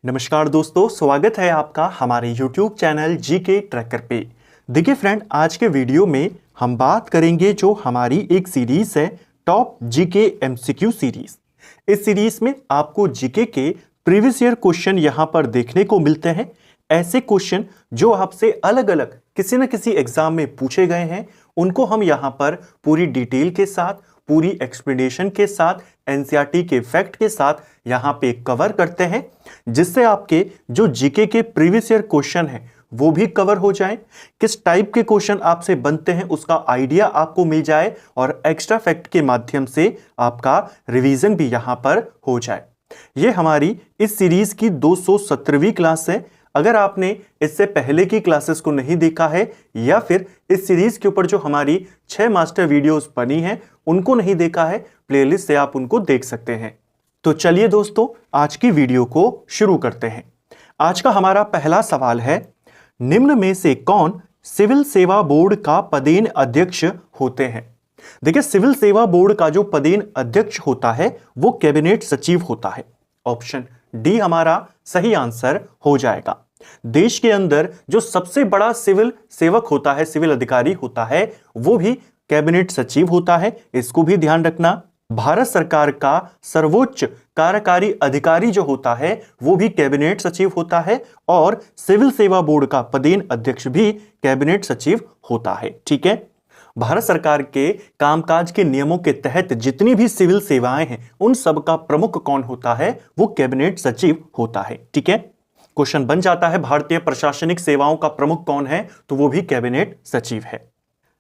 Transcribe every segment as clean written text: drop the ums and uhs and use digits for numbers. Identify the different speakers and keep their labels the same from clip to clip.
Speaker 1: नमस्कार दोस्तों, स्वागत है आपका हमारे YouTube चैनल जीके ट्रैकर पे। देखिए फ्रेंड, आज के वीडियो में हम बात करेंगे जो हमारी एक सीरीज है टॉप जीके एमसीक्यू सीरीज। इस सीरीज में आपको जीके के प्रीवियस ईयर क्वेश्चन यहां पर देखने को मिलते हैं। ऐसे क्वेश्चन जो आपसे अलग अलग किसी न किसी एग्जाम में पूछे गए हैं, उनको हम यहां पर पूरी डिटेल के साथ, पूरी एक्सप्लेनेशन के साथ, एनसीईआरटी के फैक्ट के साथ यहां पे कवर करते हैं, जिससे आपके जो जीके के प्रीवियस ईयर क्वेश्चन हैं वो भी कवर हो जाए। किस टाइप के क्वेश्चन आपसे बनते हैं उसका आइडिया आपको मिल जाए और एक्स्ट्रा फैक्ट के माध्यम से आपका रिवीजन भी यहां पर हो जाए। ये हमारी इस सीरीज की 217वीं क्लास है। अगर आपने इससे पहले की क्लासेस को नहीं देखा है या फिर इस सीरीज के ऊपर जो हमारी 6 मास्टर वीडियोस बनी हैं उनको नहीं देखा है, प्लेलिस्ट से आप उनको देख सकते हैं। तो चलिए दोस्तों, आज की वीडियो को शुरू करते हैं। आज का हमारा पहला सवाल है, निम्न में से कौन सिविल सेवा बोर्ड का पदेन अध्यक्ष होते हैं? देखिए, सिविल सेवा बोर्ड का जो पदेन अध्यक्ष होता है वो कैबिनेट सचिव होता है। ऑप्शन डी हमारा सही आंसर हो जाएगा। देश के अंदर जो सबसे बड़ा सिविल सेवक होता है, सिविल अधिकारी होता है, वो भी कैबिनेट सचिव होता है। इसको भी ध्यान रखना। भारत सरकार का सर्वोच्च कार्यकारी अधिकारी जो होता है वो भी कैबिनेट सचिव होता है और सिविल सेवा बोर्ड का पदेन अध्यक्ष भी कैबिनेट सचिव होता है। ठीक है, भारत सरकार के कामकाज के नियमों के तहत जितनी भी सिविल सेवाएं हैं उन सब का प्रमुख कौन होता है? वो कैबिनेट सचिव होता है। ठीक है, क्वेश्चन बन जाता है भारतीय प्रशासनिक सेवाओं का प्रमुख कौन है, तो वो भी कैबिनेट सचिव है।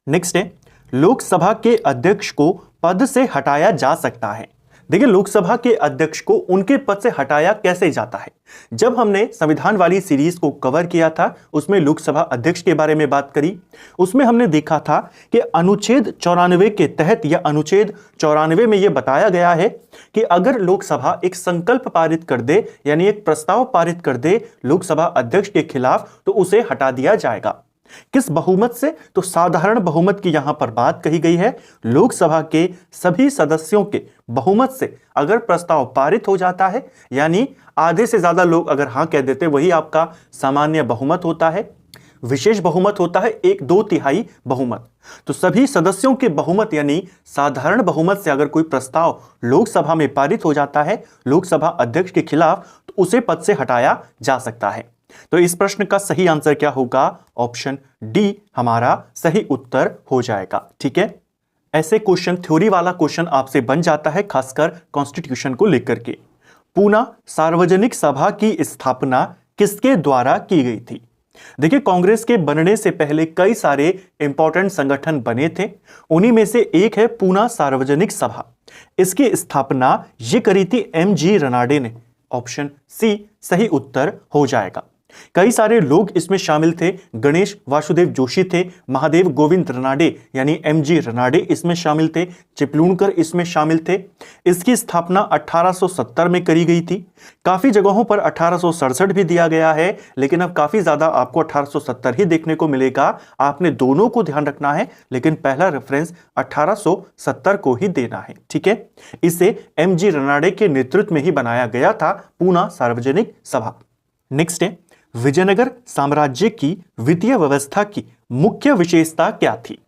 Speaker 1: नेक्स्ट है, लोकसभा के अध्यक्ष को पद से हटाया जा सकता है। देखिए, लोकसभा के अध्यक्ष को उनके पद से हटाया कैसे जाता है? जब हमने संविधान वाली सीरीज को कवर किया था उसमें लोकसभा अध्यक्ष के बारे में बात करी। उसमें हमने देखा था कि अनुच्छेद 94 के तहत या अनुच्छेद 94 में यह बताया गया है कि अगर लोकसभा एक संकल्प पारित कर दे, यानी एक प्रस्ताव पारित कर दे लोकसभा अध्यक्ष के खिलाफ, तो उसे हटा दिया जाएगा। किस बहुमत से? तो साधारण बहुमत की यहां पर बात कही गई है। लोकसभा के सभी सदस्यों के बहुमत से अगर प्रस्ताव पारित हो जाता है, यानी आधे से ज्यादा लोग अगर हां कह देते, वही आपका सामान्य बहुमत होता है। विशेष बहुमत होता है 1/2 बहुमत। तो सभी सदस्यों के बहुमत यानी साधारण बहुमत से अगर कोई प्रस्ताव लोकसभा में पारित हो जाता है लोकसभा अध्यक्ष के खिलाफ, तो उसे पद से हटाया जा सकता है। तो इस प्रश्न का सही आंसर क्या होगा? ऑप्शन डी हमारा सही उत्तर हो जाएगा। ठीक है, ऐसे क्वेश्चन, थ्योरी वाला क्वेश्चन आपसे बन जाता है, खासकर कॉन्स्टिट्यूशन को लेकर के। पूना सार्वजनिक सभा की स्थापना किसके द्वारा की गई थी? देखिए, कांग्रेस के बनने से पहले कई सारे इंपॉर्टेंट संगठन बने थे। उन्हीं में से एक है पूना सार्वजनिक सभा। इसकी स्थापना ये करी थी एमजी रनाडे ने। ऑप्शन सी सही उत्तर हो जाएगा। कई सारे लोग इसमें शामिल थे। गणेश वासुदेव जोशी थे, महादेव गोविंद रनाडे यानी एमजी रनाडे इसमें शामिल थे, चिपलूणकर इसमें शामिल थे। इसकी स्थापना 1870 में करी गई थी। काफी जगहों पर 1867 भी दिया गया है, लेकिन अब काफी ज्यादा आपको 1870 ही देखने को मिलेगा। आपने दोनों को ध्यान रखना है, लेकिन पहला रेफरेंस 1870 को ही देना है। ठीक है, इसे एमजी रनाडे के नेतृत्व में ही बनाया गया था, पूना सार्वजनिक सभा। नेक्स्ट है, विजयनगर साम्राज्य की वित्तीय व्यवस्था की मुख्य विशेषता क्या थी?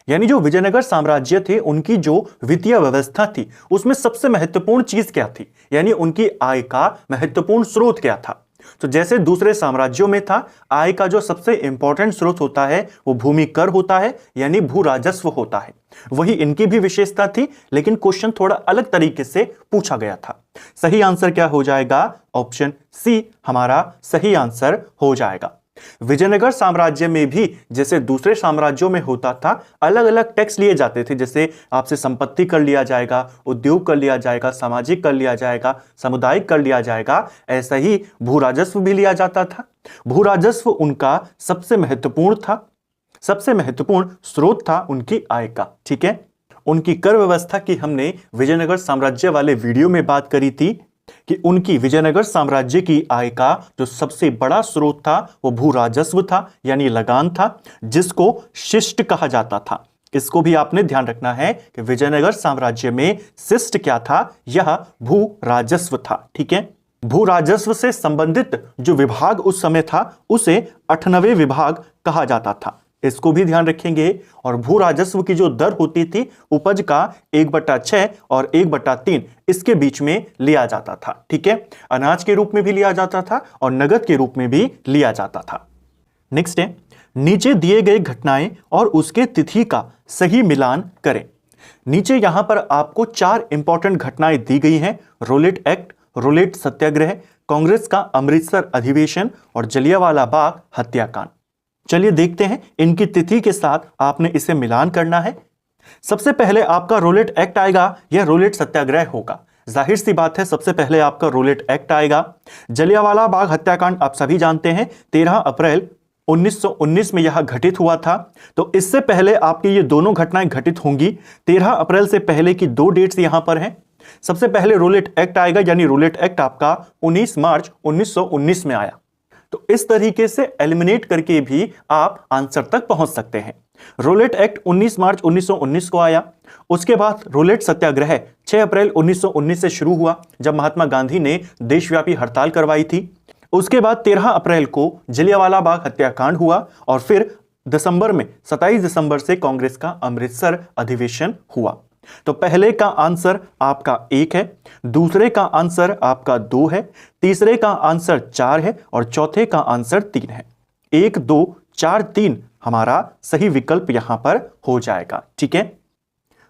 Speaker 1: यानी जो विजयनगर साम्राज्य थे उनकी जो वित्तीय व्यवस्था थी उसमें सबसे महत्वपूर्ण चीज क्या थी, यानी उनकी आय का महत्वपूर्ण स्रोत क्या था? तो जैसे दूसरे साम्राज्यों में था, आय का जो सबसे इंपॉर्टेंट स्रोत होता है वो भूमि कर होता है, यानी भू राजस्व होता है। वही इनकी भी विशेषता थी, लेकिन क्वेश्चन थोड़ा अलग तरीके से पूछा गया था। सही आंसर क्या हो जाएगा? ऑप्शन सी हमारा सही आंसर हो जाएगा। विजयनगर साम्राज्य में भी जैसे दूसरे साम्राज्यों में होता था, अलग अलग टैक्स लिए जाते थे। जैसे आपसे संपत्ति कर लिया जाएगा, उद्योग कर लिया जाएगा, सामाजिक कर लिया जाएगा, सामुदायिक कर लिया जाएगा, ऐसा ही भू राजस्व भी लिया जाता था। भू राजस्व उनका सबसे महत्वपूर्ण था, सबसे महत्वपूर्ण स्रोत था उनकी आय का। ठीक है, उनकी कर व्यवस्था की हमने विजयनगर साम्राज्य वाले वीडियो में बात करी थी कि उनकी विजयनगर साम्राज्य की आय का जो सबसे बड़ा स्रोत था वो भू राजस्व था, यानी लगान था, जिसको शिष्ट कहा जाता था। इसको भी आपने ध्यान रखना है कि विजयनगर साम्राज्य में शिष्ट क्या था? यह भू राजस्व था। ठीक है, भू राजस्व से संबंधित जो विभाग उस समय था उसे 98वें विभाग कहा जाता था, इसको भी ध्यान रखेंगे। और भू राजस्व की जो दर होती थी उपज का 1/6 और 1/3 इसके बीच में लिया जाता था, ठीक है। अनाज के रूप में भी लिया जाता था और नगद के रूप में भी लिया जाता था। नेक्स्ट है, नीचे दिए गए घटनाएं और उसके तिथि का सही मिलान करें। नीचे यहां पर आपको 4 इंपॉर्टेंट घटनाएं दी गई हैं, रोलेट एक्ट, रोलेट सत्याग्रह, कांग्रेस का अमृतसर अधिवेशन और जलियांवाला बाग हत्याकांड। चलिए देखते हैं, इनकी तिथि के साथ आपने इसे मिलान करना है। सबसे पहले आपका रोलेट एक्ट आएगा, यह रोलेट सत्याग्रह होगा। जाहिर सी बात है, सबसे पहले आपका रोलेट एक्ट आएगा। जलियांवाला बाग हत्याकांड आप सभी जानते हैं 13 अप्रैल 1919 में यह घटित हुआ था। तो इससे पहले आपकी ये दोनों घटनाएं घटित होंगी। 13 अप्रैल से पहले की 2 डेट्स यहां पर हैं। सबसे पहले रोलेट एक्ट आएगा, यानी रोलेट एक्ट आपका 19 मार्च 1919 में आया। तो इस तरीके से एलिमिनेट करके भी आप आंसर तक पहुंच सकते हैं। रोलेट एक्ट 19 मार्च 1919 को आया। उसके बाद रोलेट सत्याग्रह 6 अप्रैल 1919 से शुरू हुआ, जब महात्मा गांधी ने देशव्यापी हड़ताल करवाई थी। उसके बाद 13 अप्रैल को जलियांवाला बाग हत्याकांड हुआ और फिर दिसंबर में 27 दिसंबर से कांग्रेस का अमृतसर अधिवेशन हुआ। तो पहले का आंसर आपका 1 है, दूसरे का आंसर आपका 2 है, तीसरे का आंसर 4 है और चौथे का आंसर 3 है। 1, 2, 4, 3 हमारा सही विकल्प यहां पर हो जाएगा, ठीक है।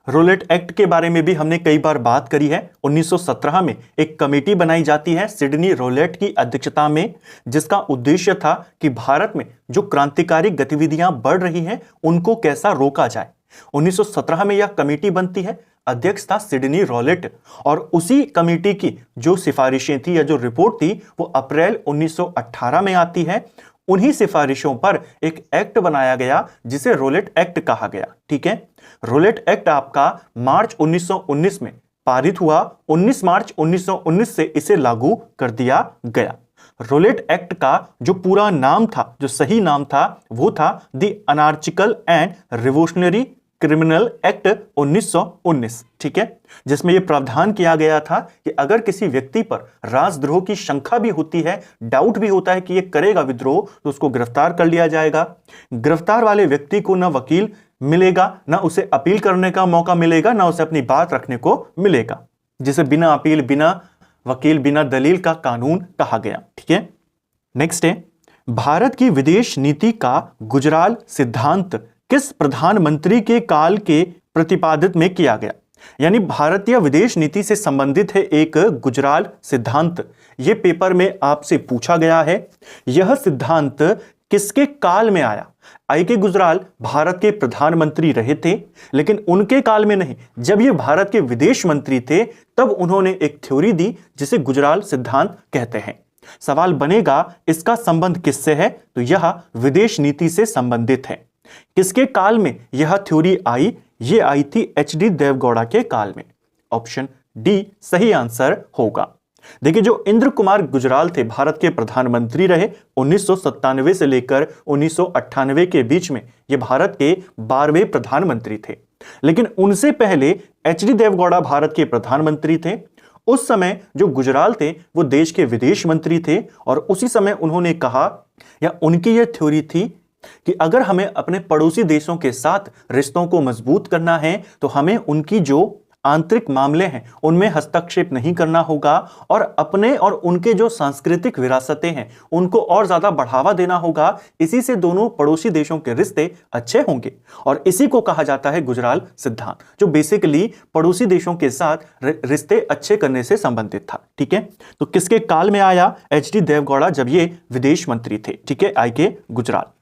Speaker 1: रोलेट एक्ट के बारे में भी हमने कई बार बात करी है। 1917 में एक कमेटी बनाई जाती है सिडनी रोलेट की अध्यक्षता में, जिसका उद्देश्य था कि भारत में जो क्रांतिकारी गतिविधियां बढ़ रही हैं उनको कैसा रोका जाए। 1917 में यह कमेटी बनती है, अध्यक्ष था सिडनी रोलेट, और उसी कमेटी की जो सिफारिशें थी या जो रिपोर्ट थी वो अप्रैल 1918 में आती है। उन्हीं सिफारिशों पर एक एक्ट बनाया गया जिसे रोलेट एक्ट कहा गया, ठीक है। रोलेट एक्ट आपका मार्च 1919 में पारित हुआ। 19 मार्च 1919 से इसे लागू कर दिया गया। रोलेट एक्ट का जो पूरा नाम था, जो सही नाम था, वो था the anarchical and revolutionary criminal act 1919, ठीक है, जिसमें यह प्रावधान किया गया था कि अगर किसी व्यक्ति पर राजद्रोह की शंका भी होती है, डाउट भी होता है कि यह करेगा विद्रोह, तो उसको गिरफ्तार कर लिया जाएगा। गिरफ्तार वाले व्यक्ति को न वकील मिलेगा, न उसे अपील करने का मौका मिलेगा, न उसे अपनी बात रखने को मिलेगा, जिसे बिना अपील, बिना वकील, बिना दलील का कानून कहा गया, ठीक है। नेक्स्ट है, भारत की विदेश नीति का गुजराल सिद्धांत किस प्रधानमंत्री के काल के प्रतिपादित में किया गया। यानी भारतीय विदेश नीति से संबंधित है एक गुजराल सिद्धांत। यह पेपर में आपसे पूछा गया है। यह सिद्धांत किसके काल में आया। आई के गुजराल भारत के प्रधानमंत्री रहे थे, लेकिन उनके काल में नहीं, जब ये भारत के विदेश मंत्री थे तब उन्होंने एक थ्योरी दी जिसे गुजराल सिद्धांत कहते हैं। सवाल बनेगा इसका संबंध किससे है, तो यह विदेश नीति से संबंधित है। किसके काल में यह थ्योरी आई? यह आई थी एचडी देवगौड़ा के काल में। ऑप्शन डी सही आंसर होगा। देखिए, जो इंद्र कुमार गुजराल थे, भारत के प्रधानमंत्री रहे 1997 से लेकर 1998 के बीच में। ये भारत के 12वें प्रधानमंत्री थे, लेकिन उनसे पहले एचडी देवगौड़ा भारत के प्रधानमंत्री थे। उस समय जो गुजराल थे वो देश के विदेश मंत्री थे, और उसी समय उन्होंने कहा, या उनकी यह थ्योरी थी कि अगर हमें अपने पड़ोसी देशों के साथ रिश्तों को मजबूत करना है तो हमें उनकी जो आंतरिक मामले हैं उनमें हस्तक्षेप नहीं करना होगा, और अपने और उनके जो सांस्कृतिक विरासतें हैं उनको और ज्यादा बढ़ावा देना होगा। इसी से दोनों पड़ोसी देशों के रिश्ते अच्छे होंगे, और इसी को कहा जाता है गुजराल सिद्धांत, जो बेसिकली पड़ोसी देशों के साथ रिश्ते अच्छे करने से संबंधित था। ठीक है, तो किसके काल में आया? एचडी देवगौड़ा, जब ये विदेश मंत्री थे। ठीक है, आई के गुजराल।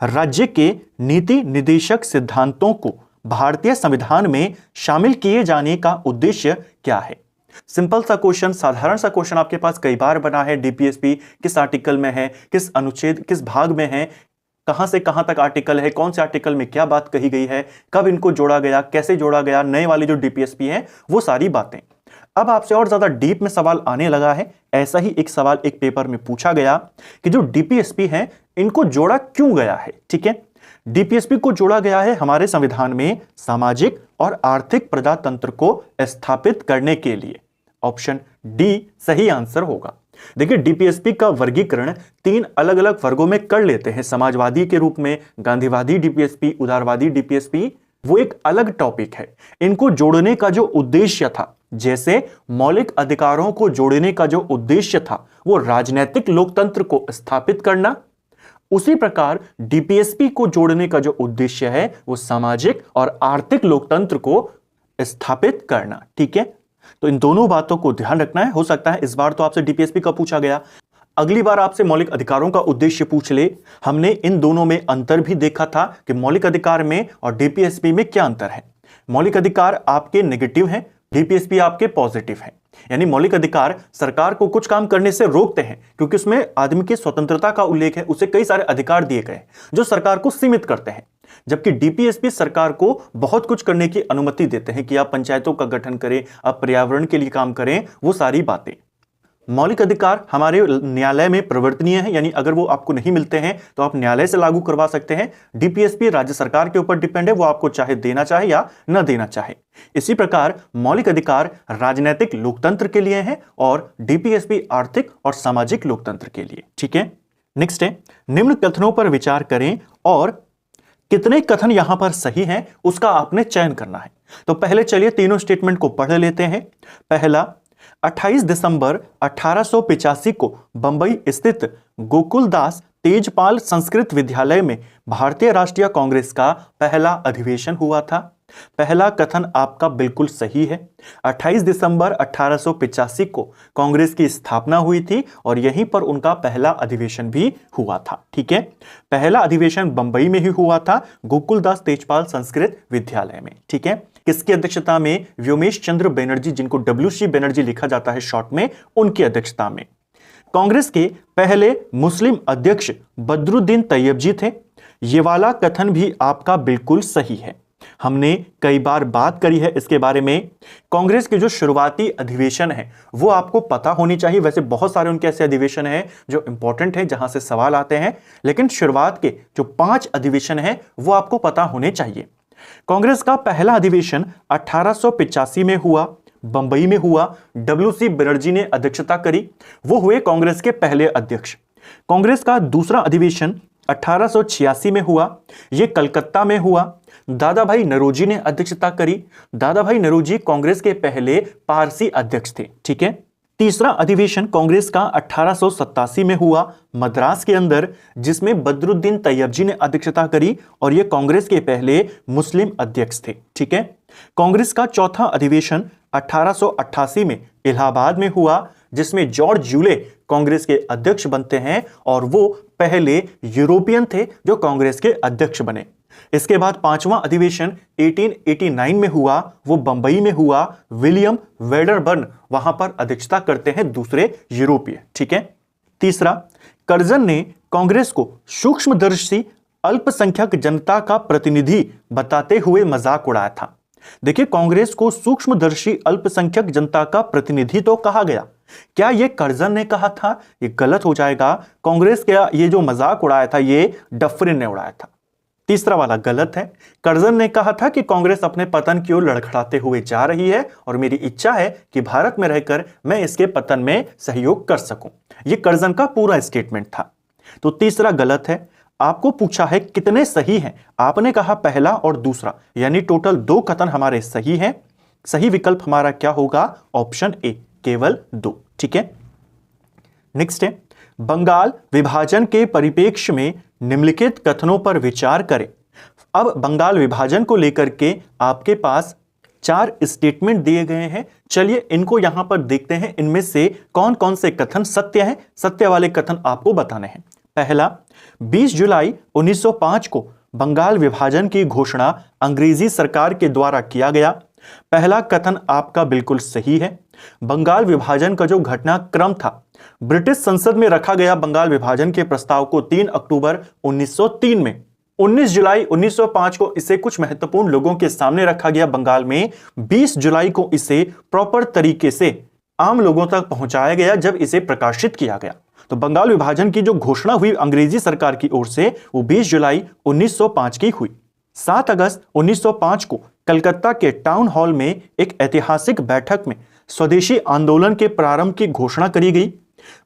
Speaker 1: राज्य के नीति निदेशक सिद्धांतों को भारतीय संविधान में शामिल किए जाने का उद्देश्य क्या है? सिंपल सा क्वेश्चन, साधारण सा क्वेश्चन आपके पास कई बार बना है। डीपीएसपी किस आर्टिकल में है, किस अनुच्छेद, किस भाग में है, कहां से कहां तक आर्टिकल है, कौन से आर्टिकल में क्या बात कही गई है, कब इनको जोड़ा गया, कैसे जोड़ा गया, नए वाले जो डीपीएसपी है वो सारी बातें। अब आपसे और ज्यादा डीप में सवाल आने लगा है। ऐसा ही एक सवाल एक पेपर में पूछा गया कि जो डीपीएसपी है इनको जोड़ा क्यों गया है। ठीक है, डीपीएसपी को जोड़ा गया है हमारे संविधान में सामाजिक और आर्थिक प्रजातंत्र को स्थापित करने के लिए। ऑप्शन डी सही आंसर होगा। देखिए, डीपीएसपी का वर्गीकरण 3 अलग अलग वर्गों में कर लेते हैं, समाजवादी के रूप में, गांधीवादी डीपीएसपी, उदारवादी डीपीएसपी, वो एक अलग टॉपिक है। इनको जोड़ने का जो उद्देश्य था, जैसे मौलिक अधिकारों को जोड़ने का जो उद्देश्य था वो राजनीतिक लोकतंत्र को स्थापित करना, उसी प्रकार डीपीएसपी को जोड़ने का जो उद्देश्य है वो सामाजिक और आर्थिक लोकतंत्र को स्थापित करना। ठीक है, तो इन दोनों बातों को ध्यान रखना है। हो सकता है इस बार तो आपसे डीपीएसपी का पूछा गया, अगली बार आपसे मौलिक अधिकारों का उद्देश्य पूछ ले। हमने इन दोनों में अंतर भी देखा था कि मौलिक अधिकार में और डीपीएसपी में क्या अंतर है। मौलिक अधिकार आपके नेगेटिव हैं, डीपीएसपी आपके पॉजिटिव हैं। यानी मौलिक अधिकार सरकार को कुछ काम करने से रोकते हैं क्योंकि उसमें आदमी की स्वतंत्रता का उल्लेख है, उसे कई सारे अधिकार दिए गए जो सरकार को सीमित करते हैं। जबकि डीपीएसपी सरकार को बहुत कुछ करने की अनुमति देते हैं कि आप पंचायतों का गठन करें, आप पर्यावरण के लिए काम करें, वो सारी बातें। मौलिक अधिकार हमारे न्यायालय में परिवर्तनीय है, यानी अगर वो आपको नहीं मिलते हैं तो आप न्यायालय से लागू करवा सकते हैं। डीपीएसपी राज्य सरकार के ऊपर डिपेंड है, वो आपको चाहे देना चाहे या न देना चाहे। इसी प्रकार मौलिक अधिकार राजनीतिक लोकतंत्र के लिए है और डीपीएसपी आर्थिक और सामाजिक लोकतंत्र के लिए। ठीक है, नेक्स्ट है, निम्न कथनों पर विचार करें और कितने कथन यहां पर सही हैं उसका आपने चयन करना है। तो पहले चलिए तीनों स्टेटमेंट को पढ़ लेते हैं। पहला, 28 दिसंबर 1885 को बंबई स्थित गोकुलदास तेजपाल संस्कृत विद्यालय में भारतीय राष्ट्रीय कांग्रेस का पहला अधिवेशन हुआ था। पहला कथन आपका बिल्कुल सही है। 28 दिसंबर 1885 को कांग्रेस की स्थापना हुई थी और यहीं पर उनका पहला अधिवेशन भी हुआ था। ठीक है, पहला अधिवेशन बंबई में ही हुआ था, गोकुलदास तेजपाल संस्कृत विद्यालय में। ठीक है, किसकी अध्यक्षता में? व्योमेश चंद्र बनर्जी, जिनको WC बनर्जी लिखा जाता है शॉर्ट में, उनकी अध्यक्षता में। कांग्रेस के पहले मुस्लिम अध्यक्ष बदरुद्दीन तैयब जी थे। ये वाला कथन भी आपका बिल्कुल सही है, हमने कई बार बात करी है इसके बारे में। कांग्रेस के जो शुरुआती अधिवेशन है वो आपको पता होनी चाहिए। वैसे बहुत सारे उनके ऐसे अधिवेशन हैं जो इंपॉर्टेंट है, जहां से सवाल आते हैं, लेकिन शुरुआत के जो 5 अधिवेशन हैं वो आपको पता होने चाहिए। कांग्रेस का पहला अधिवेशन 1885 में हुआ, बंबई में हुआ। WC बनर्जी ने अध्यक्षता करी, वो हुए कांग्रेस के पहले अध्यक्ष। कांग्रेस का दूसरा अधिवेशन 1886 में हुआ, यह कलकत्ता में हुआ। दादा भाई नौरोजी ने अध्यक्षता करी। दादा भाई नौरोजी कांग्रेस के पहले पारसी अध्यक्ष थे। ठीक है, तीसरा अधिवेशन कांग्रेस का 1887 में हुआ मद्रास के अंदर, जिसमें बदरुद्दीन तैयब जी ने अध्यक्षता करी और यह कांग्रेस के पहले मुस्लिम अध्यक्ष थे। ठीक है, कांग्रेस का चौथा अधिवेशन 1888 में इलाहाबाद में हुआ, जिसमें जॉर्ज यूले कांग्रेस के अध्यक्ष बनते हैं और वो पहले यूरोपियन थे जो कांग्रेस के अध्यक्ष बने। इसके बाद पांचवां अधिवेशन 1889 में हुआ, वो बंबई में हुआ। विलियम वेडरबर्न वहां पर अध्यक्षता करते हैं, दूसरे यूरोपीय। ठीक है, तीसरा, कर्जन ने कांग्रेस को सूक्ष्मदर्शी अल्पसंख्यक जनता का प्रतिनिधि बताते हुए मजाक उड़ाया था। देखिए, कांग्रेस को सूक्ष्मदर्शी अल्पसंख्यक जनता का प्रतिनिधि तो कहा गया, क्या यह कर्जन ने कहा था? यह गलत हो जाएगा। कांग्रेस का ये जो मजाक उड़ाया था ये डफरिन ने उड़ाया था। तीसरा वाला गलत है। कर्जन ने कहा था कि कांग्रेस अपने पतन की ओर लड़खड़ाते हुए जा रही है और मेरी इच्छा है कि भारत में रहकर मैं इसके पतन में सहयोग कर सकूं। यह कर्जन का पूरा स्टेटमेंट था। तो तीसरा गलत है। आपको पूछा है कितने सही हैं, आपने कहा पहला और दूसरा, यानी टोटल 2 कथन हमारे सही हैं। सही विकल्प हमारा क्या होगा? ऑप्शन ए, केवल 2। ठीक है, नेक्स्ट है, बंगाल विभाजन के परिप्रेक्ष्य में निम्नलिखित कथनों पर विचार करें। अब बंगाल विभाजन को लेकर के आपके पास 4 स्टेटमेंट दिए गए हैं। चलिए इनको यहां पर देखते हैं, इनमें से कौन कौन से कथन सत्य हैं। सत्य वाले कथन आपको बताने हैं। पहला, 20 जुलाई 1905 को बंगाल विभाजन की घोषणा अंग्रेजी सरकार के द्वारा किया गया। पहला कथन आपका बिल्कुल सही है। बंगाल विभाजन का जो घटनाक्रम था, ब्रिटिश संसद में रखा गया बंगाल विभाजन के प्रस्ताव को 3 अक्टूबर 1903 में। 19 जुलाई 1905 को इसे कुछ महत्वपूर्ण लोगों के सामने रखा गया बंगाल में। 20 जुलाई को इसे प्रॉपर तरीके से आम लोगों तक पहुंचाया गया जब इसे प्रकाशित किया गया। तो बंगाल विभाजन की जो घोषणा हुई अंग्रेजी सरकार की ओर से, वो 20 जुलाई 1905 की हुई। 7 अगस्त 1905 को कलकत्ता के टाउन हॉल में एक ऐतिहासिक बैठक में स्वदेशी आंदोलन के प्रारंभ की घोषणा करी गई।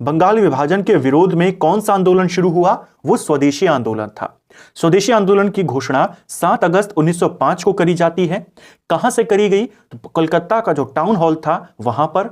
Speaker 1: बंगाल विभाजन के विरोध में कौन सा आंदोलन शुरू हुआ? वो स्वदेशी आंदोलन था। स्वदेशी आंदोलन की घोषणा 7 अगस्त 1905 को करी जाती है। कहां से करी गई? तो कोलकाता का जो टाउन हॉल था वहां पर।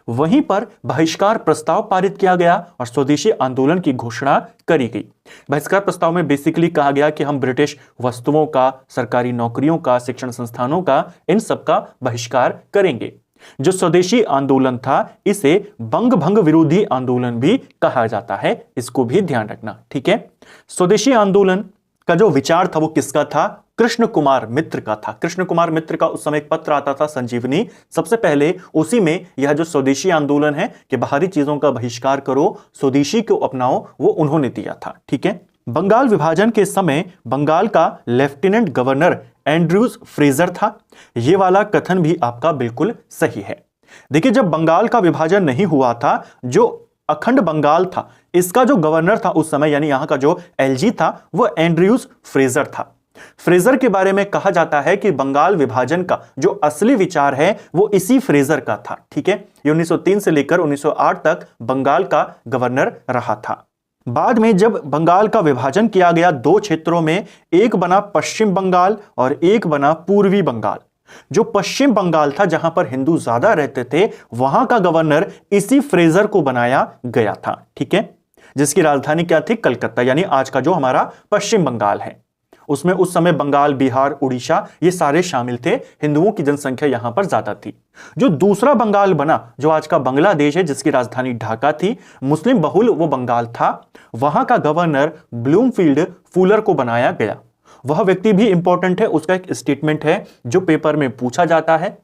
Speaker 1: वहीं पर बहिष्कार प्रस्ताव पारित किया गया और स्वदेशी आंदोलन की घोषणा करी गई। बहिष्कार प्रस्ताव में बेसिकली कहा गया कि हम ब्रिटिश वस्तुओं का, सरकारी नौकरियों का, शिक्षण संस्थानों का, इन सब का बहिष्कार करेंगे। जो स्वदेशी आंदोलन था इसे बंग भंग विरोधी आंदोलन भी कहा जाता है, इसको भी ध्यान रखना, ठीक है। स्वदेशी आंदोलन का जो विचार था वो किसका था? कृष्ण कुमार मित्र का था। कृष्ण कुमार मित्र का उस समय एक पत्र आता था संजीवनी, सबसे पहले उसी में यह जो स्वदेशी आंदोलन है कि बाहरी चीजों का बहिष्कार करो, स्वदेशी को अपनाओ, वो उन्होंने दिया था, ठीक है। बंगाल विभाजन के समय बंगाल का लेफ्टिनेंट गवर्नर एंड्रयूज फ्रेजर था। यह वाला कथन भी आपका बिल्कुल सही है। देखिए, जब बंगाल का विभाजन नहीं हुआ था, जो अखंड बंगाल था इसका जो गवर्नर था उस समय, यानी यहां का जो एलजी था, वो एंड्रयूज फ्रेजर था। फ्रेजर के बारे में कहा जाता है कि बंगाल विभाजन का जो असली विचार है वो इसी फ्रेजर का था, ठीक है। ये 1903 से लेकर 1908 तक बंगाल का गवर्नर रहा था। बाद में जब बंगाल का विभाजन किया गया 2 क्षेत्रों में, एक बना पश्चिम बंगाल और एक बना पूर्वी बंगाल। जो पश्चिम बंगाल था, जहां पर हिंदू ज्यादा रहते थे, वहां का गवर्नर इसी फ्रेजर को बनाया गया था, ठीक है, जिसकी राजधानी क्या थी? कलकत्ता, यानी आज का जो हमारा पश्चिम बंगाल है। उसमें उस समय बंगाल, बिहार, उड़ीसा ये सारे शामिल थे। हिंदुओं की जनसंख्या यहां पर ज्यादा थी। जो दूसरा बंगाल बना, जो आज का बांग्लादेश है, जिसकी राजधानी ढाका थी, मुस्लिम बहुल वो बंगाल था, वहां का गवर्नर ब्लूमफील्ड फुलर को बनाया गया। वह व्यक्ति भी इंपॉर्टेंट है, उसका एक स्टेटमेंट है जो पेपर में पूछा जाता है।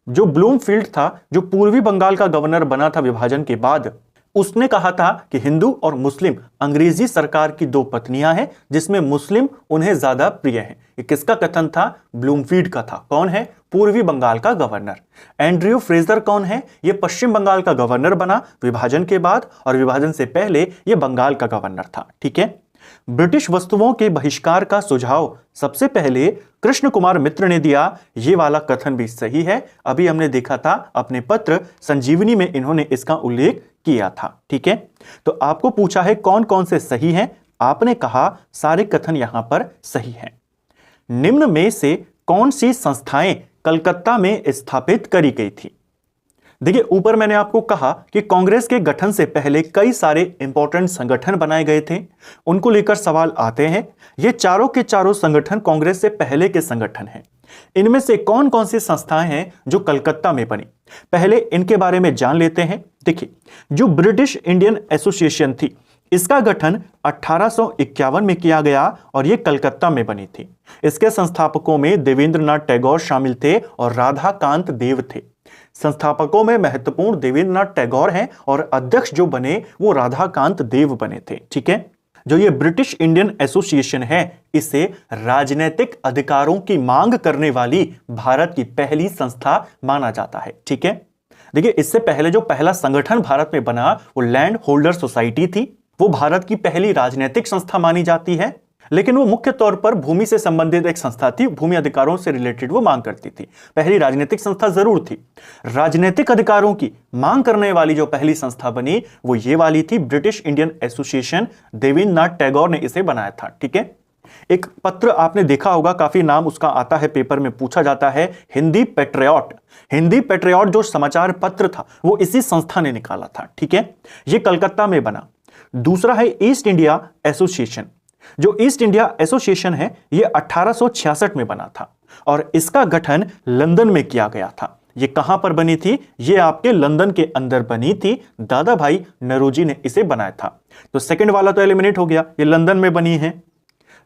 Speaker 1: जो ब्लूमफील्ड था, जो पूर्वी बंगाल का गवर्नर बना था विभाजन के बाद, उसने कहा था कि हिंदू और मुस्लिम अंग्रेजी सरकार की 2 पत्नियां हैं, जिसमें मुस्लिम उन्हें ज्यादा प्रिय है। ये किसका कथन था? ब्लूमफील्ड का था। कौन है? पूर्वी बंगाल का गवर्नर। एंड्रयू फ्रेजर कौन है? ये पश्चिम बंगाल का गवर्नर बना विभाजन के बाद, और विभाजन से पहले ये बंगाल का गवर्नर था, ठीक है। ब्रिटिश वस्तुओं के बहिष्कार का सुझाव सबसे पहले कृष्ण कुमार मित्र ने दिया। यह वाला कथन भी सही है। अभी हमने देखा था अपने पत्र संजीवनी में इन्होंने इसका उल्लेख किया था, ठीक है। तो आपको पूछा है कौन कौन से सही हैं, आपने कहा सारे कथन यहां पर सही हैं। निम्न में से कौन सी संस्थाएं कलकत्ता में स्थापित करी गई थी? देखिए, ऊपर मैंने आपको कहा कि कांग्रेस के गठन से पहले कई सारे इंपॉर्टेंट संगठन बनाए गए थे। उनको लेकर सवाल आते हैं। ये चारों के चारों संगठन कांग्रेस से पहले के संगठन हैं। इनमें से कौन कौन सी संस्थाएं हैं जो कलकत्ता में बनी? पहले इनके बारे में जान लेते हैं। देखिए, जो ब्रिटिश इंडियन एसोसिएशन थी, इसका गठन 1851 में किया गया और यह कलकत्ता में बनी थी। इसके संस्थापकों में देवेंद्रनाथ टैगोर शामिल थे और राधाकांत देव थे। संस्थापकों में महत्वपूर्ण देवेंद्रनाथ टैगोर हैं और अध्यक्ष जो बने वो राधाकांत देव बने थे, ठीक है। जो ये ब्रिटिश इंडियन एसोसिएशन है, इसे राजनीतिक अधिकारों की मांग करने वाली भारत की पहली संस्था माना जाता है, ठीक है। देखिए, इससे पहले जो पहला संगठन भारत में बना वो लैंड होल्डर सोसाइटी थी। वो भारत की पहली राजनीतिक संस्था मानी जाती है, लेकिन वो मुख्य तौर पर भूमि से संबंधित एक संस्था थी। भूमि अधिकारों से रिलेटेड वो मांग करती थी। पहली राजनीतिक संस्था जरूर थी। राजनीतिक अधिकारों की मांग करने वाली जो पहली संस्था बनी वो ये वाली थी, British Indian association. Debendranath Tagore ने इसे बनाया था, ठीक है। एक पत्र आपने देखा होगा, काफी नाम उसका आता है, पेपर में पूछा जाता है, हिंदी पेट्रियट। हिंदी पेट्रियट जो समाचार पत्र था वो इसी संस्था ने निकाला था, ठीक है। ये कलकत्ता में बना। दूसरा है ईस्ट इंडिया एसोसिएशन। जो ईस्ट इंडिया एसोसिएशन है ये 1866 में बना था और इसका गठन लंदन में किया गया था। ये कहां पर बनी थी? ये आपके लंदन के अंदर बनी थी। दादा भाई नौरोजी ने इसे बनाया था। तो सेकंड वाला तो एलिमिनेट हो गया, ये लंदन में बनी है।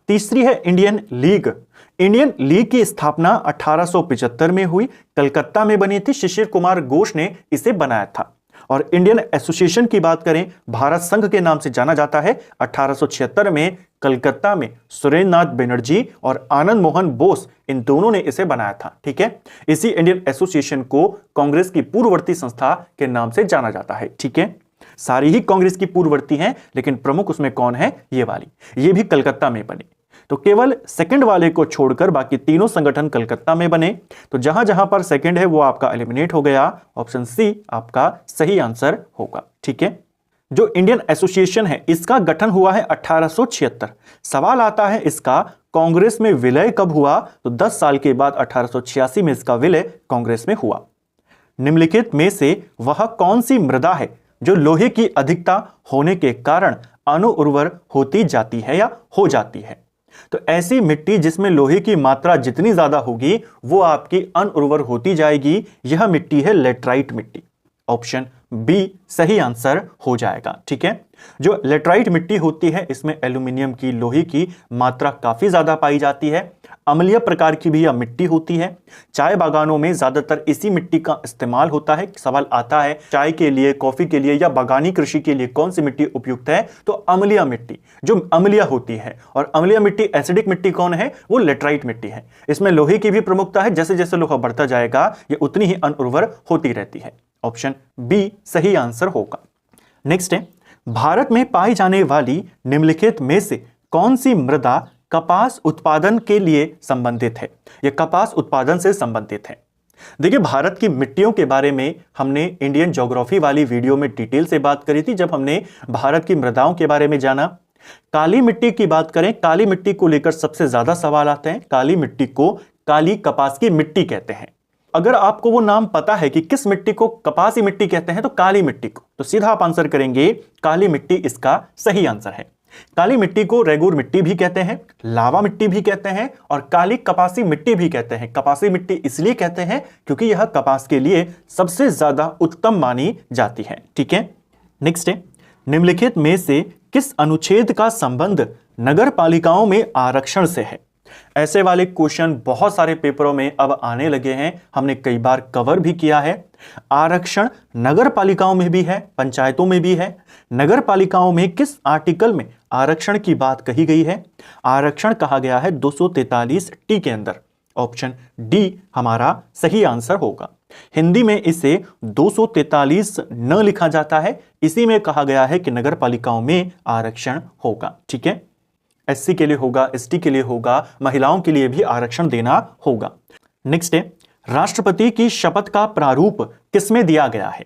Speaker 1: तीसरी है इंडियन लीग। इंडियन लीग की स्थापना 1875 में हुई, कलकत्ता में बनी थी। शिशिर कुमार घोष ने इसे बनाया था। और इंडियन एसोसिएशन की बात करें, भारत संघ के नाम से जाना जाता है। 1876 में कलकत्ता में सुरेंद्रनाथ बनर्जी और आनंद मोहन बोस, इन दोनों ने इसे बनाया था, ठीक है। इसी इंडियन एसोसिएशन को कांग्रेस की पूर्ववर्ती संस्था के नाम से जाना जाता है, ठीक है। सारी ही कांग्रेस की पूर्ववर्ती हैं, लेकिन प्रमुख उसमें कौन है? ये वाली, ये भी कलकत्ता में बनी। तो केवल सेकंड वाले को छोड़कर बाकी तीनों संगठन कलकत्ता में बने। तो जहां जहां पर सेकंड है वो आपका एलिमिनेट हो गया। ऑप्शन सी आपका सही आंसर होगा। ठीक है, जो इंडियन एसोसिएशन है इसका गठन हुआ है 1876। सवाल आता है इसका कांग्रेस में विलय कब हुआ? तो 10 साल के बाद 1886 में इसका विलय कांग्रेस में हुआ। निम्नलिखित में से वह कौन सी मृदा है जो लोहे की अधिकता होने के कारण अनुउर्वर होती जाती है या हो जाती है? तो ऐसी मिट्टी जिसमें लोहे की मात्रा जितनी ज्यादा होगी वो आपकी अनुउर्वर होती जाएगी, यह मिट्टी है लेटराइट मिट्टी। ऑप्शन बी सही आंसर हो जाएगा। ठीक है, जो लेटराइट मिट्टी होती है इसमें एल्यूमिनियम की, लोहे की मात्रा काफी ज्यादा पाई जाती है। अम्लीय प्रकार की भी यह मिट्टी होती है। चाय बागानों में ज्यादातर इसी मिट्टी का इस्तेमाल होता है। सवाल आता है चाय के लिए, कॉफी के लिए या बागानी कृषि के लिए कौन सी मिट्टी उपयुक्त है? तो अम्लीय मिट्टी, जो अम्लीय होती है। और अम्लीय मिट्टी, एसिडिक मिट्टी कौन है? वो लेटराइट मिट्टी है। इसमें लोहे की भी प्रमुखता है, जैसे जैसे लोहा बढ़ता जाएगा ये उतनी ही अनुर्वर होती रहती है। ऑप्शन बी सही आंसर होगा। नेक्स्ट है, भारत में पाई जाने वाली निम्नलिखित में से कौन सी मृदा कपास उत्पादन के लिए संबंधित है? यह कपास उत्पादन से संबंधित है। देखिए, भारत की मिट्टियों के बारे में हमने इंडियन ज्योग्राफी वाली वीडियो में डिटेल से बात करी थी, जब हमने भारत की मृदाओं के बारे में जाना। काली मिट्टी की बात करें, काली मिट्टी को लेकर सबसे ज्यादा सवाल आते हैं। काली मिट्टी को काली कपास की मिट्टी कहते हैं। अगर आपको वो नाम पता है कि किस मिट्टी को कपासी मिट्टी कहते हैं तो काली मिट्टी को, तो सीधा आप आंसर करेंगे काली मिट्टी इसका सही आंसर है। काली मिट्टी को रेगूर मिट्टी भी कहते हैं, लावा मिट्टी भी कहते हैं और काली कपासी मिट्टी भी कहते हैं। कपासी मिट्टी इसलिए कहते हैं क्योंकि यह कपास के लिए सबसे ज्यादा उत्तम मानी जाती है। ठीक है, नेक्स्ट है, निम्नलिखित में से किस अनुच्छेद का संबंध नगर पालिकाओं में आरक्षण से है? ऐसे वाले क्वेश्चन बहुत सारे पेपरों में अब आने लगे हैं, हमने कई बार कवर भी किया है। आरक्षण नगर पालिकाओं में भी है, पंचायतों में भी है। नगर पालिकाओं में किस आर्टिकल में आरक्षण की बात कही गई है? आरक्षण कहा गया है 243 टी के अंदर। ऑप्शन डी हमारा सही आंसर होगा। हिंदी में इसे 243 न लिखा जाता है, इसी में कहा गया है कि नगर पालिकाओं में आरक्षण होगा। ठीक है, एससी के लिए होगा, एसटी के लिए होगा, महिलाओं के लिए भी आरक्षण देना होगा। नेक्स्ट है, राष्ट्रपति की शपथ का प्रारूप किसमें दिया गया है?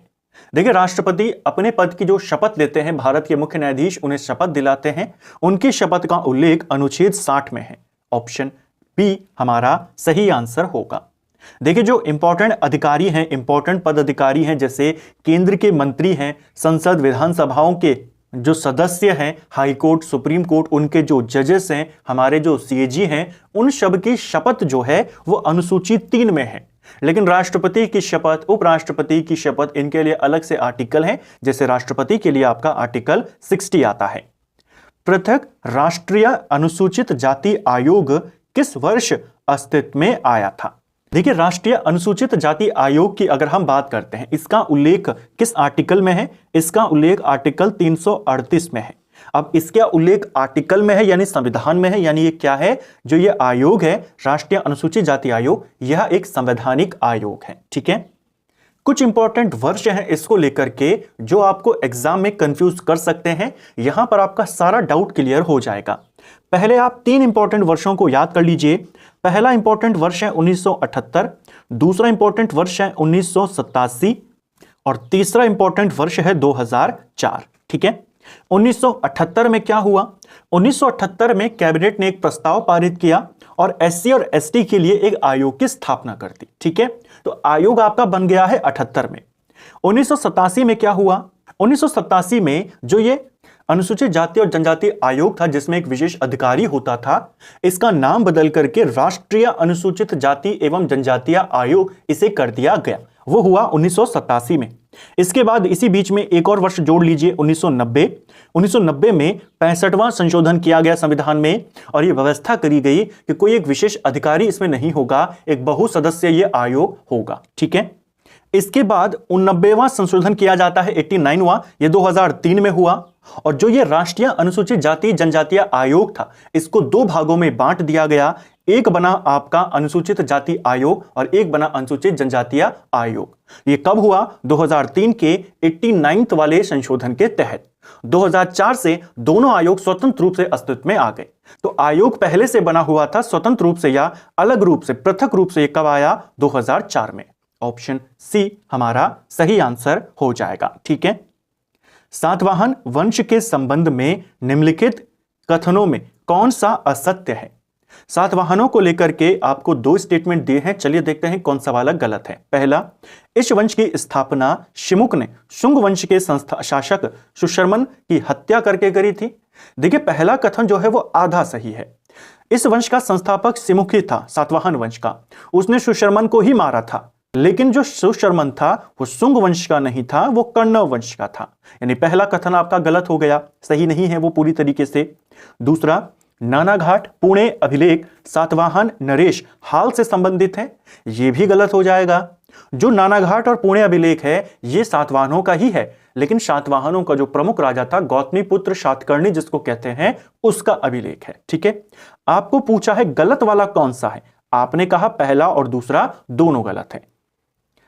Speaker 1: देखिए, राष्ट्रपति अपने पद की जो शपथ लेते हैं, भारत के मुख्य न्यायाधीश उन्हें शपथ दिलाते हैं, उनकी शपथ का उल्लेख अनुच्छेद 60 में है। ऑप्शन बी हमारा सही आंसर होगा। देखिए, जो इंपॉर्टेंट अधिकारी हैं, इंपॉर्टेंट पद अधिकारी हैं, जैसे केंद्र के मंत्री हैं, संसद विधानसभाओं के जो सदस्य हैं, हाई कोर्ट, सुप्रीम कोर्ट, उनके जो जजेस हैं, हमारे जो सीएजी हैं, उन सब की शपथ जो है वो अनुसूची 3 में है। लेकिन राष्ट्रपति की शपथ, उपराष्ट्रपति की शपथ, इनके लिए अलग से आर्टिकल है। जैसे राष्ट्रपति के लिए आपका आर्टिकल 60 आता है। पृथक राष्ट्रीय अनुसूचित जाति आयोग किस वर्ष अस्तित्व में आया था? देखिए, राष्ट्रीय अनुसूचित जाति आयोग की अगर हम बात करते हैं, इसका उल्लेख किस आर्टिकल में है? इसका उल्लेख आर्टिकल 338 में है। अब इसका उल्लेख आर्टिकल में है यानी संविधान में है, यानी ये क्या है? जो ये आयोग है राष्ट्रीय अनुसूचित जाति आयोग, यह एक संवैधानिक आयोग है। ठीक है, कुछ इंपॉर्टेंट वर्ष हैं इसको लेकर के जो आपको एग्जाम में कंफ्यूज कर सकते हैं। यहां पर आपका सारा डाउट क्लियर हो जाएगा। पहले आप 3 इंपॉर्टेंट वर्षों को याद कर लीजिए। पहला इंपॉर्टेंट वर्ष है 1978, दूसरा इंपॉर्टेंट वर्ष है 1987 और तीसरा इंपॉर्टेंट वर्ष है 2004। ठीक है, 1978 में क्या हुआ? 1978 में कैबिनेट ने एक प्रस्ताव पारित किया और एससी और एसटी के लिए एक आयोग की स्थापना कर दी। ठीक है, तो आयोग आपका बन गया है 78 में। 1987 में क्या हुआ? 1987 में जो ये अनुसूचित जाति और जनजाति आयोग था, जिसमें एक विशेष अधिकारी होता था, इसका नाम बदल करके राष्ट्रीय अनुसूचित जाति एवं जनजातीय आयोग इसे कर दिया गया। वो हुआ 1987 में। इसके बाद इसी बीच में एक और वर्ष जोड़ लीजिए, 1990 में 65वां संशोधन किया गया संविधान में और यह व्यवस्था करी गई कि कोई एक विशेष अधिकारी इसमें नहीं होगा, एक बहुसदस्यीय आयोग होगा। ठीक है, इसके बाद 89वां संशोधन किया जाता है, 89वां, यह 2003 में हुआ और जो ये राष्ट्रीय अनुसूचित जाति जनजातीय आयोग था, इसको 2 भागों में बांट दिया गया। एक बना आपका अनुसूचित जाति आयोग और एक बना अनुसूचित जनजातीय आयोग। ये कब हुआ? 2003 के 89वें वाले संशोधन के तहत। 2004 से दोनों आयोग स्वतंत्र रूप से अस्तित्व में आ गए। तो आयोग पहले से बना हुआ था स्वतंत्र रूप से या अलग रूप से, पृथक रूप से, ये कब आया? 2004 में। ऑप्शन सी हमारा सही आंसर हो जाएगा। ठीक है। सातवाहन वंश के संबंध में निम्नलिखित कथनों में कौन सा असत्य है? सातवाहनों को लेकर के आपको दो स्टेटमेंट दिए हैं, चलिए देखते हैं कौन सा वाला गलत है। पहला, इस वंश की स्थापना शिमुक ने शुंग वंश के शासक सुशर्मन की हत्या करके करी थी। देखिए पहला कथन जो है वो आधा सही है। इस वंश का संस्थापक शिमुक ही था, सातवाहन वंश का, उसने सुशर्मन को ही मारा था। लेकिन जो सुशर्मन था वो शुंग वंश का नहीं था, वो कण्व वंश का था। यानी पहला कथन आपका गलत हो गया, सही नहीं है वो पूरी तरीके से। दूसरा, नानाघाट पुणे अभिलेख सातवाहन नरेश हाल से संबंधित है, यह भी गलत हो जाएगा। जो नानाघाट और पुणे अभिलेख है ये सातवाहनों का ही है, लेकिन सातवाहनों का जो प्रमुख राजा था गौतमीपुत्र सातकर्णी जिसको कहते हैं, उसका अभिलेख है। ठीक है। आपको पूछा है गलत वाला कौन सा है, आपने कहा पहला और दूसरा दोनों गलत है।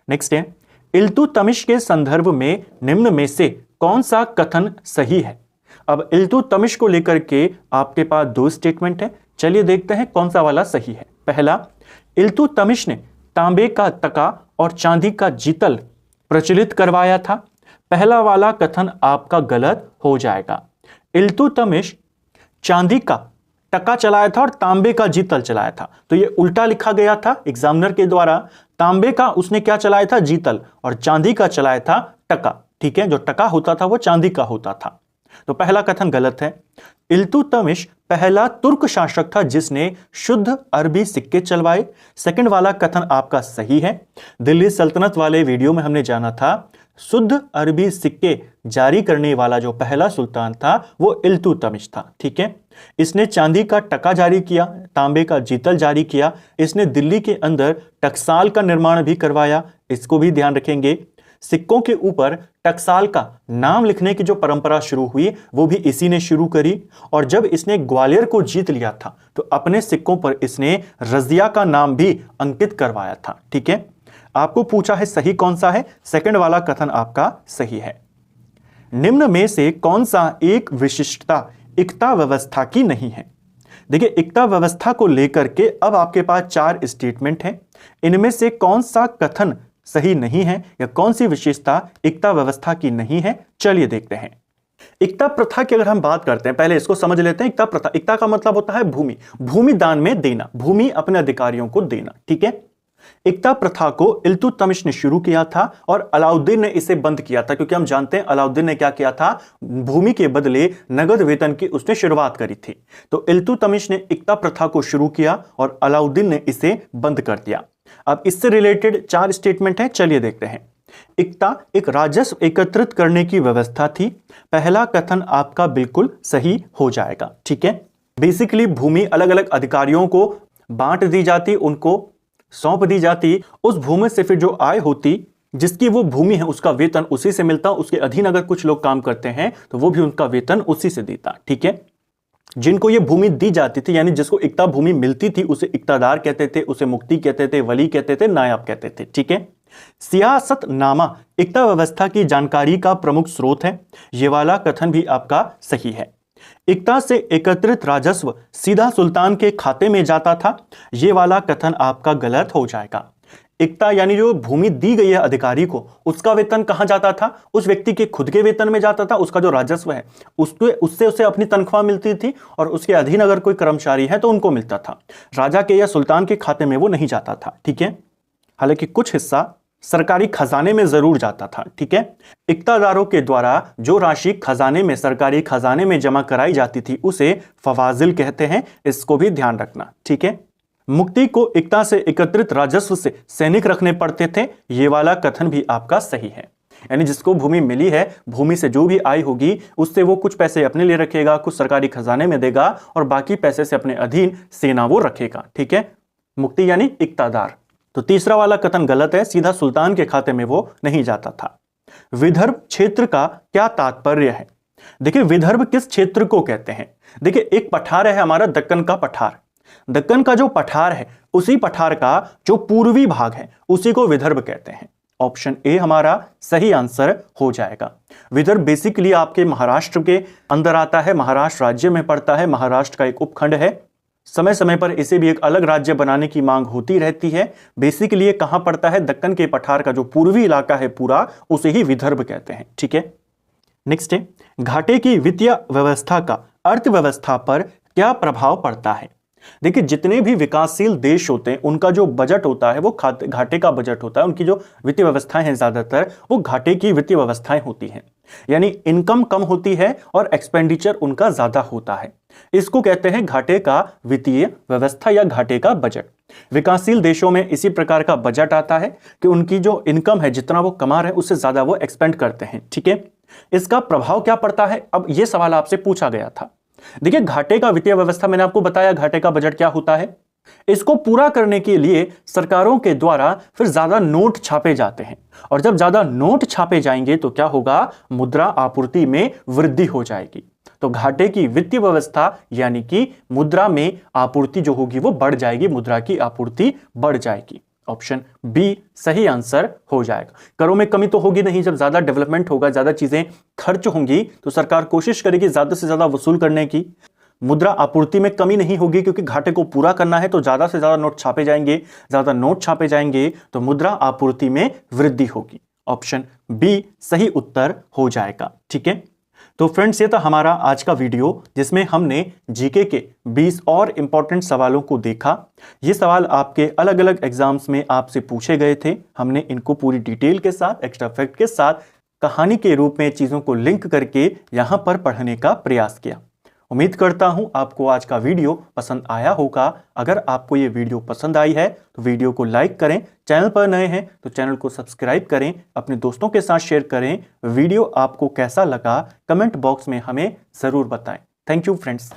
Speaker 1: नेक्स्ट है, इल्तुतमिश के संदर्भ में निम्न में से कौन सा कथन सही है? अब इल्तुतमिश को लेकर के आपके पास दो स्टेटमेंट है, चलिए देखते हैं कौन सा वाला सही है। पहला, इल्तुतमिश ने तांबे का तका और चांदी का जीतल प्रचलित करवाया था। पहला वाला कथन आपका गलत हो जाएगा। इल्तुतमिश चांदी का टका चलाया था और तांबे का जीतल चलाया था, तो ये उल्टा लिखा गया था एग्जामिनर के द्वारा। तांबे का उसने क्या चलाया था? जीतल, और चांदी का चलाया था टका। ठीक है, जो टका होता था वो चांदी का होता था। तो पहला कथन गलत है। इल्तुतमिश पहला तुर्क शासक था जिसने शुद्ध अरबी सिक्के चलवाए। सेकंड वाला कथन आपका सही है। दिल्ली सल्तनत वाले वीडियो में हमने जाना था शुद्ध अरबी सिक्के जारी करने वाला जो पहला सुल्तान था वो इल्तुतमिश था। ठीक है। इसने चांदी का टका जारी किया, तांबे का जीतल जारी किया, इसने दिल्ली के अंदर टकसाल का निर्माण भी करवाया, इसको भी ध्यान रखेंगे। सिक्कों के ऊपर टकसाल का नाम लिखने की जो परंपरा शुरू हुई वो भी इसी ने शुरू करी। और जब इसने ग्वालियर को जीत लिया था तो अपने सिक्कों पर इसने रजिया का नाम भी अंकित करवाया था। ठीक है। आपको पूछा है सही कौन सा है, सेकंड वाला कथन आपका सही है। निम्न में से कौन सा एक विशिष्टता इक्ता व्यवस्था की नहीं है? देखिए इक्ता व्यवस्था को लेकर के अब आपके पास चार स्टेटमेंट हैं, इनमें से कौन सा कथन सही नहीं है या कौन सी विशेषता इक्ता व्यवस्था की नहीं है, चलिए देखते हैं। इक्ता प्रथा की अगर हम बात करते हैं, पहले इसको समझ लेते हैं। इक्ता प्रथा, इक्ता का मतलब होता है भूमि, भूमि दान में देना, भूमि अपने अधिकारियों को देना। ठीक है। इक्ता प्रथा को इल्तुतमिश ने शुरू किया था और अलाउद्दीन ने इसे बंद किया था, क्योंकि हम जानते हैं अलाउद्दीन ने क्या किया था, भूमि के बदले नगद वेतन की उसने शुरुआत करी थी। तो इल्तुतमिश ने इक्ता प्रथा को शुरू किया और अलाउद्दीन ने इसे बंद कर दिया। अब इससे रिलेटेड चार स्टेटमेंट है, चलिए देखते हैं। इक्ता एक राजस्व एकत्रित करने की व्यवस्था थी, पहला कथन आपका बिल्कुल सही हो जाएगा। ठीक है। बेसिकली भूमि अलग अलग अधिकारियों को बांट दी जाती, उनको सौंप दी जाती, उस भूमि से फिर जो आय होती, जिसकी वो भूमि है उसका वेतन उसी से मिलता, उसके अधीन अगर कुछ लोग काम करते हैं तो वो भी उनका वेतन उसी से देता। ठीक है। जिनको ये भूमि दी जाती थी, यानी जिसको इक्ता भूमि मिलती थी, उसे इक्तादार कहते थे, उसे मुक्ति कहते थे, वली कहते थे, नायब कहते थे। ठीक है। सियासतनामा इक्ता व्यवस्था की जानकारी का प्रमुख स्रोत है, ये वाला कथन भी आपका सही है। इक्ता से एकत्रित राजस्व सीधा सुल्तान के खाते में जाता था, यह वाला कथन आपका गलत हो जाएगा। इक्ता यानी जो भूमि दी गई है अधिकारी को, उसका वेतन कहां जाता था? उस व्यक्ति के खुद के वेतन में जाता था, उसका जो राजस्व है उससे उसे अपनी तनख्वाह मिलती थी और उसके अधीन अगर कोई कर्मचारी है तो उनको मिलता था। राजा के या सुल्तान के खाते में वो नहीं जाता था। ठीक है। हालांकि कुछ हिस्सा सरकारी खजाने में जरूर जाता था। ठीक है। इक्तादारों के द्वारा जो राशि खजाने में, सरकारी खजाने में जमा कराई जाती थी उसे फवाजिल कहते हैं, इसको भी ध्यान रखना। ठीक है। मुक्ति को इक्ता से एकत्रित राजस्व से सैनिक रखने पड़ते थे, ये वाला कथन भी आपका सही है। यानी जिसको भूमि मिली है, भूमि से जो भी आय होगी उससे वो कुछ पैसे अपने लिए रखेगा, कुछ सरकारी खजाने में देगा और बाकी पैसे से अपने अधीन सेना वो रखेगा। ठीक है। मुक्ति यानी इक्तादार। तो तीसरा वाला कथन गलत है, सीधा सुल्तान के खाते में वो नहीं जाता था। विदर्भ क्षेत्र का क्या तात्पर्य है? देखिए विदर्भ किस क्षेत्र को कहते हैं? देखिए एक पठार है हमारा दक्कन का पठार, दक्कन का जो पठार है उसी पठार का जो पूर्वी भाग है उसी को विदर्भ कहते हैं। ऑप्शन ए हमारा सही आंसर हो जाएगा। विदर्भ बेसिकली आपके महाराष्ट्र के अंदर आता है, महाराष्ट्र राज्य में पड़ता है, महाराष्ट्र का एक उपखंड है। समय समय पर इसे भी एक अलग राज्य बनाने की मांग होती रहती है। बेसिकली ये कहां पड़ता है? दक्कन के पठार का जो पूर्वी इलाका है पूरा, उसे ही विदर्भ कहते हैं। ठीक है, नेक्स्ट है, घाटे की वित्तीय व्यवस्था का अर्थव्यवस्था पर क्या प्रभाव पड़ता है? देखिए, जितने भी विकासशील देश होते हैं उनका जो बजट होता है वो घाटे का बजट होता है। उनकी जो वित्तीय व्यवस्थाएं हैं ज्यादातर वो घाटे की वित्तीय व्यवस्थाएं होती हैं, यानी इनकम कम होती है और एक्सपेंडिचर उनका ज्यादा होता है। इसको कहते हैं घाटे का वित्तीय व्यवस्था या घाटे का बजट। विकासशील देशों में इसी प्रकार का बजट आता है कि उनकी जो इनकम है, जितना वो कमा रहे हैं उससे ज्यादा वो एक्सपेंड करते हैं। ठीक है, इसका प्रभाव क्या पड़ता है? अब यह सवाल आपसे पूछा गया था। देखिए, घाटे का वित्तीय व्यवस्था, मैंने आपको बताया घाटे का बजट क्या होता है। इसको पूरा करने के लिए सरकारों के द्वारा फिर ज्यादा नोट छापे जाते हैं, और जब ज्यादा नोट छापे जाएंगे तो क्या होगा? मुद्रा आपूर्ति में वृद्धि हो जाएगी। तो घाटे की वित्तीय व्यवस्था यानी कि मुद्रा में आपूर्ति जो होगी वो बढ़ जाएगी, मुद्रा की आपूर्ति बढ़ जाएगी। ऑप्शन बी सही आंसर हो जाएगा। करों में कमी तो होगी नहीं, जब ज्यादा डेवलपमेंट होगा, ज्यादा चीजें खर्च होंगी तो सरकार कोशिश करेगी ज्यादा से ज्यादा वसूल करने की। मुद्रा आपूर्ति में कमी नहीं होगी क्योंकि घाटे को पूरा करना है, तो ज्यादा से ज्यादा नोट छापे जाएंगे, ज्यादा नोट छापे जाएंगे तो मुद्रा आपूर्ति में वृद्धि होगी। ऑप्शन बी सही उत्तर हो जाएगा। ठीक है, तो फ्रेंड्स ये था हमारा आज का वीडियो जिसमें हमने जीके के 20 और इंपॉर्टेंट सवालों को देखा। ये सवाल आपके अलग अलग एग्जाम्स में आपसे पूछे गए थे। हमने इनको पूरी डिटेल के साथ, एक्स्ट्रा फैक्ट के साथ, कहानी के रूप में चीजों को लिंक करके यहां पर पढ़ने का प्रयास किया। उम्मीद करता हूं आपको आज का वीडियो पसंद आया होगा। अगर आपको ये वीडियो पसंद आई है तो वीडियो को लाइक करें, चैनल पर नए हैं तो चैनल को सब्सक्राइब करें, अपने दोस्तों के साथ शेयर करें। वीडियो आपको कैसा लगा कमेंट बॉक्स में हमें जरूर बताएं। Thank you friends.